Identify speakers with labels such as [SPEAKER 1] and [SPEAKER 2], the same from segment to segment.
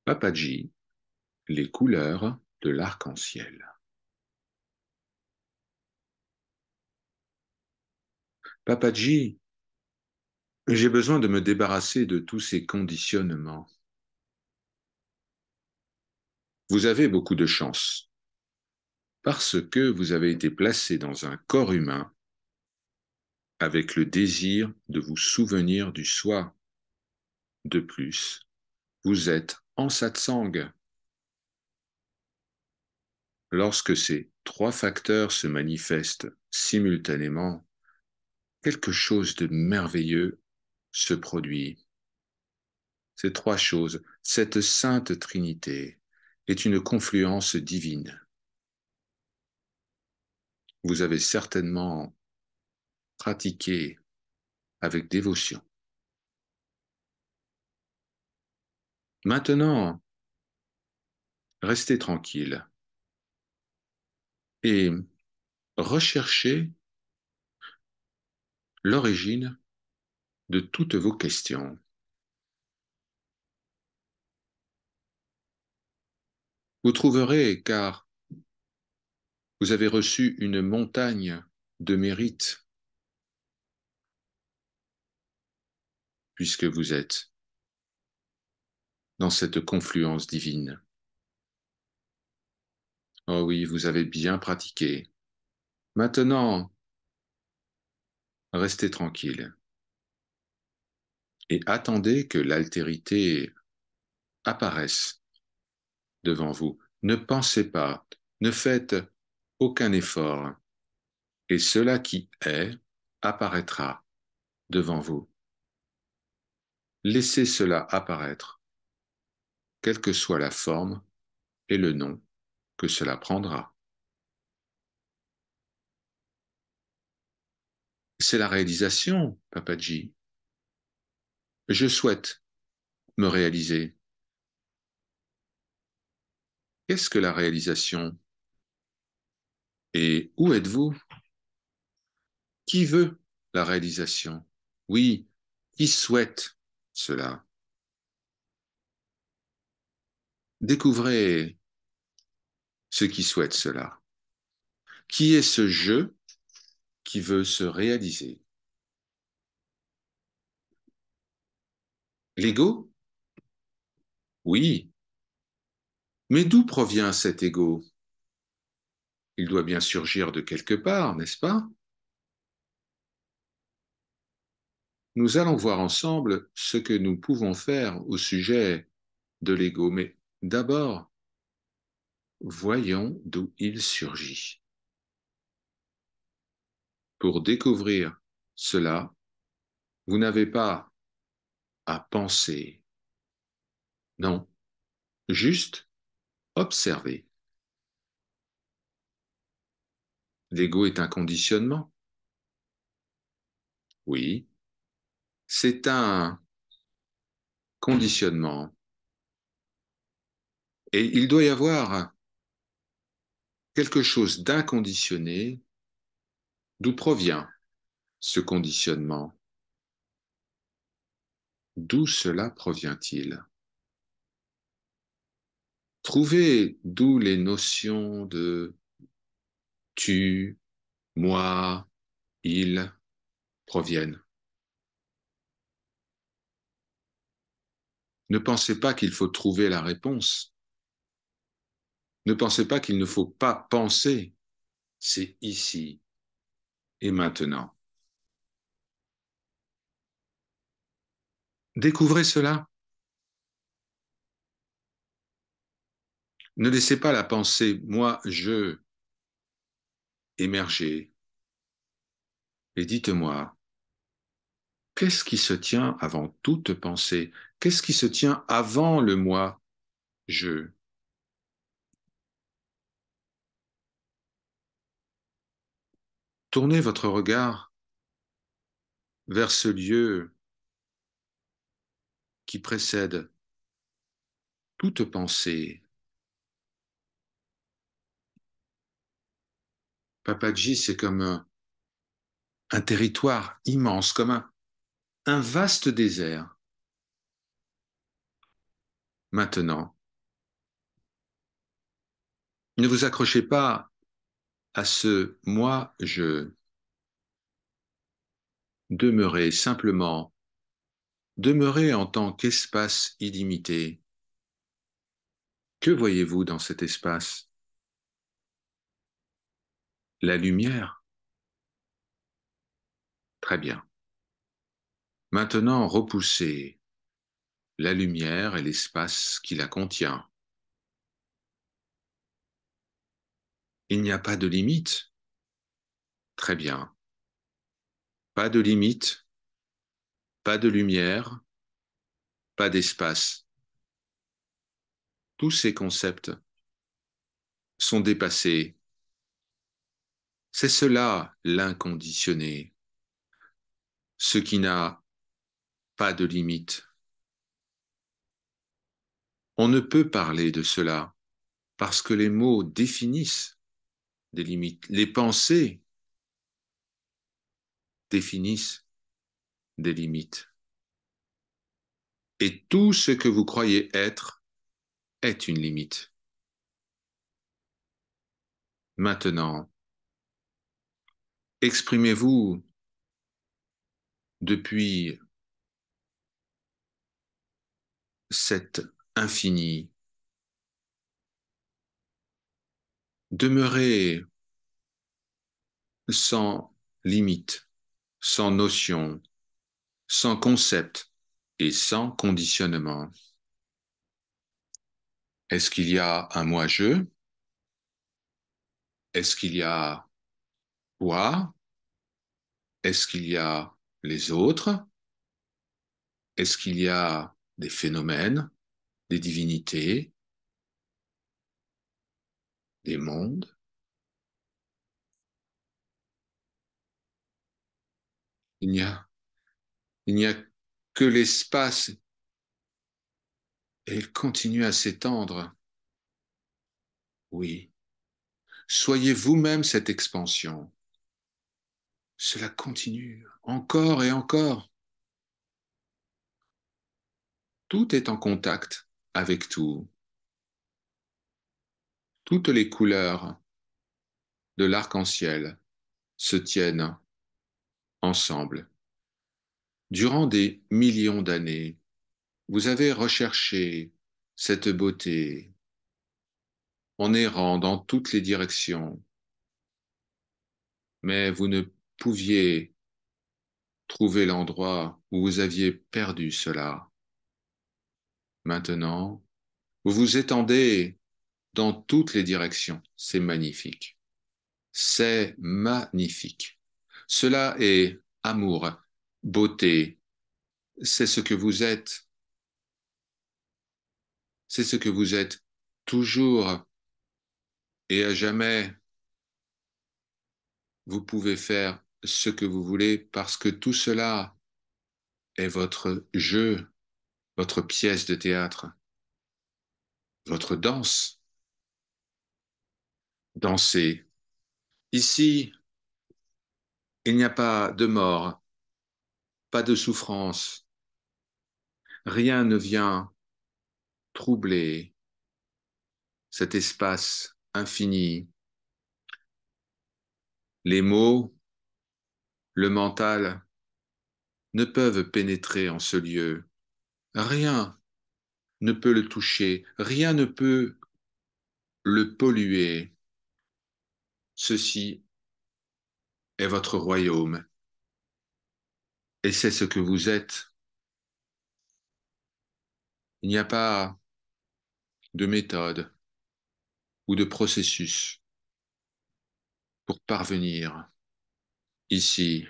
[SPEAKER 1] Papaji, les couleurs de l'arc-en-ciel. Papaji, j'ai besoin de me débarrasser de tous ces conditionnements. Vous avez beaucoup de chance, parce que vous avez été placé dans un corps humain avec le désir de vous souvenir du soi. De plus, vous êtes en satsang. Lorsque ces trois facteurs se manifestent simultanément, quelque chose de merveilleux se produit. Ces trois choses, cette sainte Trinité, est une confluence divine. Vous avez certainement pratiqué avec dévotion. Maintenant, restez tranquille et recherchez l'origine de toutes vos questions. Vous trouverez, car vous avez reçu une montagne de mérite, puisque vous êtes dans cette confluence divine. Oh oui, vous avez bien pratiqué. Maintenant, restez tranquille et attendez que l'altérité apparaisse devant vous. Ne pensez pas, ne faites aucun effort, et cela qui est apparaîtra devant vous. Laissez cela apparaître, quelle que soit la forme et le nom que cela prendra. C'est la réalisation, Papaji. Je souhaite me réaliser. Qu'est-ce que la réalisation? Et où êtes-vous? Qui veut la réalisation? Oui, qui souhaite cela? Découvrez ceux qui souhaitent cela. Qui est ce je qui veut se réaliser? L'ego? Oui. Mais d'où provient cet ego? Il doit bien surgir de quelque part, n'est-ce pas? Nous allons voir ensemble ce que nous pouvons faire au sujet de l'ego. Mais d'abord, voyons d'où il surgit. Pour découvrir cela, vous n'avez pas à penser. Non, juste observer. L'ego est un conditionnement. Oui, c'est un conditionnement. Et il doit y avoir quelque chose d'inconditionné. D'où provient ce conditionnement? D'où cela provient-il? Trouvez d'où les notions de tu, moi, il proviennent. Ne pensez pas qu'il faut trouver la réponse. Ne pensez pas qu'il ne faut pas penser. C'est ici et maintenant. Découvrez cela. Ne laissez pas la pensée moi, je émerger. Et dites-moi, qu'est-ce qui se tient avant toute pensée? Qu'est-ce qui se tient avant le moi, je? Tournez votre regard vers ce lieu qui précède toute pensée. Papaji, c'est comme un territoire immense, comme un vaste désert. Maintenant, Ne vous accrochez pas à ce moi, je. Demeurez simplement, demeurez en tant qu'espace illimité. Que voyez-vous dans cet espace? La lumière. Très bien. Maintenant, repoussez la lumière et l'espace qui la contient. Il n'y a pas de limite. Très bien. Pas de limite, pas de lumière, pas d'espace. Tous ces concepts sont dépassés. C'est cela l'inconditionné, ce qui n'a pas de limite. On ne peut parler de cela parce que les mots définissent des limites. Les pensées définissent des limites. Et tout ce que vous croyez être est une limite. Maintenant, exprimez-vous depuis cet infini. Demeurez sans limite, sans notion, sans concept et sans conditionnement. Est-ce qu'il y a un moi-je? Est-ce qu'il y a toi? Est-ce qu'il y a les autres? Est-ce qu'il y a des phénomènes, des divinités, des mondes? Il n'y a, il n'y a que l'espace et il continue à s'étendre. Oui, soyez vous-même cette expansion. Cela continue encore et encore. Tout est en contact avec tout. Toutes les couleurs de l'arc-en-ciel se tiennent ensemble. Durant des millions d'années, vous avez recherché cette beauté en errant dans toutes les directions, mais vous ne pouviez trouver l'endroit où vous aviez perdu cela. Maintenant, vous vous étendez dans toutes les directions. C'est magnifique. C'est magnifique. Cela est amour, beauté. C'est ce que vous êtes. C'est ce que vous êtes toujours et à jamais. Vous pouvez faire ce que vous voulez parce que tout cela est votre jeu, votre pièce de théâtre, votre danse. Dansez. Ici, il n'y a pas de mort, pas de souffrance. Rien ne vient troubler cet espace infini. Les mots, le mental ne peuvent pénétrer en ce lieu. Rien ne peut le toucher, rien ne peut le polluer. Ceci est votre royaume et c'est ce que vous êtes. Il n'y a pas de méthode ou de processus pour parvenir ici.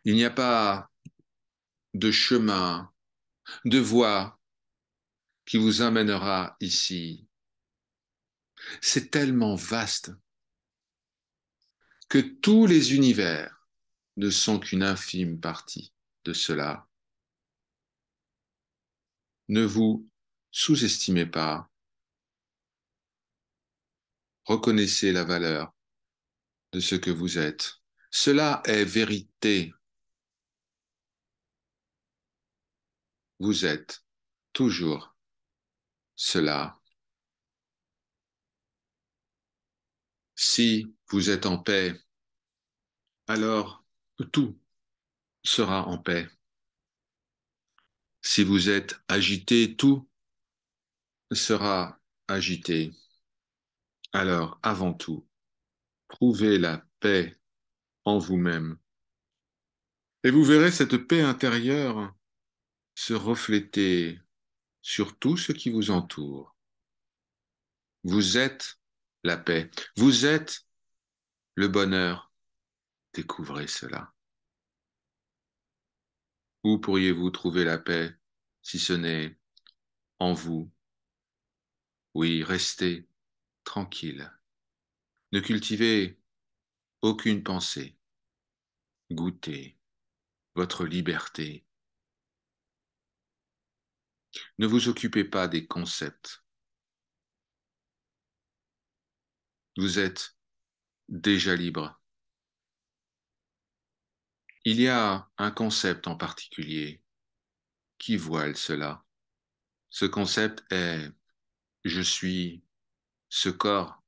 [SPEAKER 1] Il n'y a pas de chemin, de voie qui vous amènera ici. C'est tellement vaste que tous les univers ne sont qu'une infime partie de cela. Ne vous sous-estimez pas. Reconnaissez la valeur de ce que vous êtes. Cela est vérité. Vous êtes toujours cela. Si vous êtes en paix, alors tout sera en paix. Si vous êtes agité, tout sera agité. Alors, avant tout, trouvez la paix en vous-même. Et vous verrez cette paix intérieure se refléter sur tout ce qui vous entoure. Vous êtes la paix. Vous êtes le bonheur. Découvrez cela. Où pourriez-vous trouver la paix si ce n'est en vous? Oui, restez tranquille. Ne cultivez aucune pensée. Goûtez votre liberté. Ne vous occupez pas des concepts. Vous êtes déjà libre. Il y a un concept en particulier qui voile cela. Ce concept est je suis ce corps.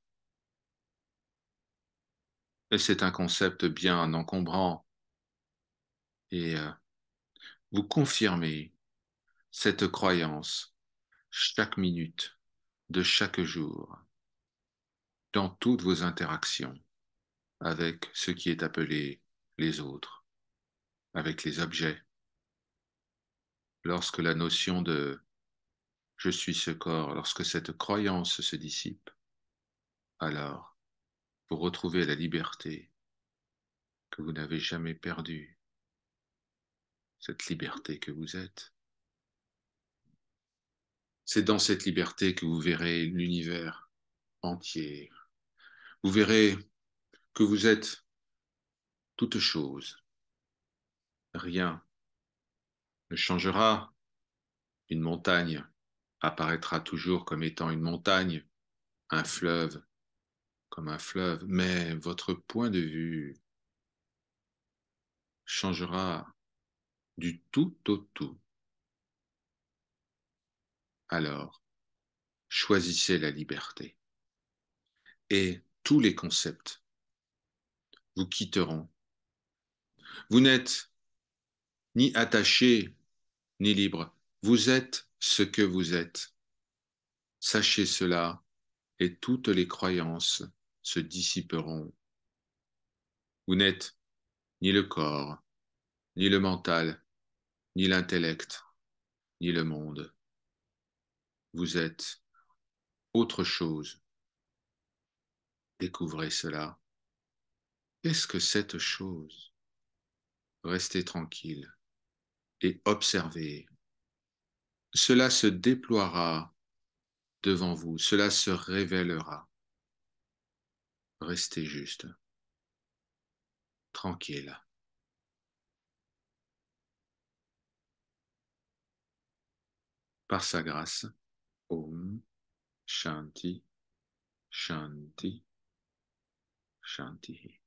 [SPEAKER 1] Et c'est un concept bien encombrant. Et vous confirmez cette croyance chaque minute de chaque jour dans toutes vos interactions avec ce qui est appelé les autres, avec les objets. Lorsque la notion de je suis ce corps, lorsque cette croyance se dissipe, alors vous retrouvez la liberté que vous n'avez jamais perdue, cette liberté que vous êtes. C'est dans cette liberté que vous verrez l'univers entier. Vous verrez que vous êtes toute chose. Rien ne changera. Une montagne apparaîtra toujours comme étant une montagne, un fleuve comme un fleuve, mais votre point de vue changera du tout au tout. Alors, choisissez la liberté et tous les concepts vous quitteront. Vous n'êtes ni attaché ni libre. Vous êtes ce que vous êtes. Sachez cela et toutes les croyances se dissiperont. Vous n'êtes ni le corps, ni le mental, ni l'intellect, ni le monde. Vous êtes autre chose. Découvrez cela. Qu'est-ce que cette chose? Restez tranquille et observez. Cela se déploiera devant vous, cela se révélera. Restez juste, tranquille. Par sa grâce. Om Shanti, Shanti, Shanti.